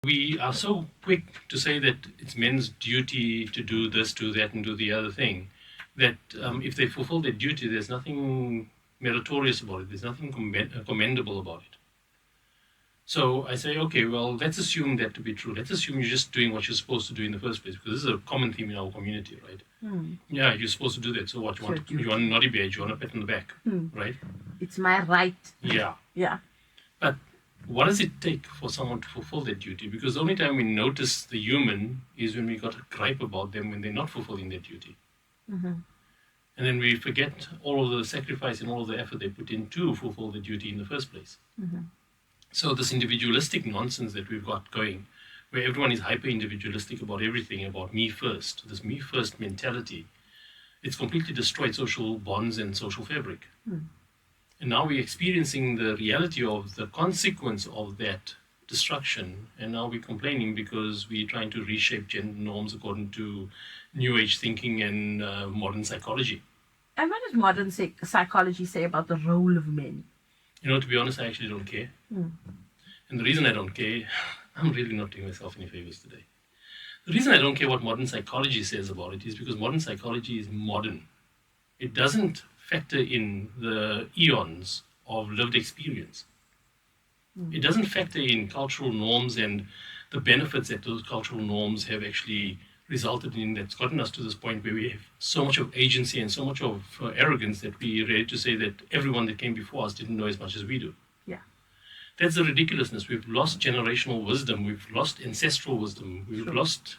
We are so quick to say that it's men's duty to do this, do that, and do the other thing, that if they fulfill their duty, there's nothing meritorious about it. There's nothing commendable about it. So I say, okay, well, let's assume that to be true. Let's assume you're just doing what you're supposed to do in the first place, because this is a common theme in our community, right? Yeah, you're supposed to do that. So what you want? You want a naughty badge, you want a pat on the back, right? It's my right. Yeah. Yeah. But what does it take for someone to fulfill their duty? Because the only time we notice the human is when we got a gripe about them when they're not fulfilling their duty. And then we forget all of the sacrifice and all of the effort they put in to fulfill the duty in the first place. So this individualistic nonsense that we've got going, where everyone is hyper-individualistic about everything, about me first, this me first mentality, it's completely destroyed social bonds and social fabric. And now we're experiencing the reality of the consequence of that destruction. And now we're complaining because we're trying to reshape gender norms according to New Age thinking and modern psychology. And what does modern psychology say about the role of men? You know, to be honest, I actually don't care. And the reason I don't care, I'm really not doing myself any favors today. The reason I don't care what modern psychology says about it is because modern psychology is modern. It doesn't factor in the eons of lived experience. It doesn't factor in cultural norms and the benefits that those cultural norms have actually resulted in, that's gotten us to this point where we have so much of agency and so much of arrogance that we're ready to say that everyone that came before us didn't know as much as we do. Yeah. That's the ridiculousness. We've lost generational wisdom. We've lost ancestral wisdom. We've lost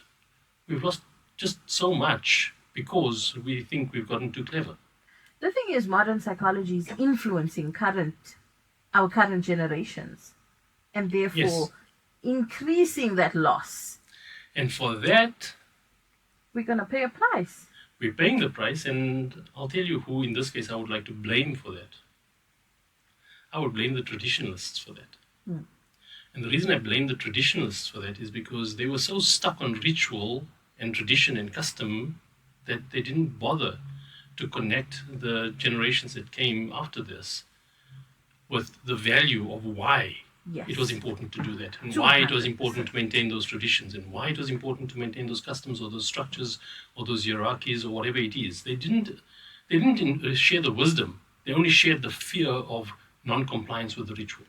just so much because we think we've gotten too clever. The thing is, modern psychology is influencing our current generations, and therefore increasing that loss. And for that, we're going to pay a price. We're paying the price, and I'll tell you who, in this case, I would like to blame for that. I would blame the traditionalists for that. And the reason I blame the traditionalists for that is because they were so stuck on ritual and tradition and custom that they didn't bother to connect the generations that came after this with the value of why it was important to do that, and why it was important to maintain those traditions, and why it was important to maintain those customs or those structures or those hierarchies or whatever it is. They didn't share the wisdom. They only shared the fear of non-compliance with the ritual.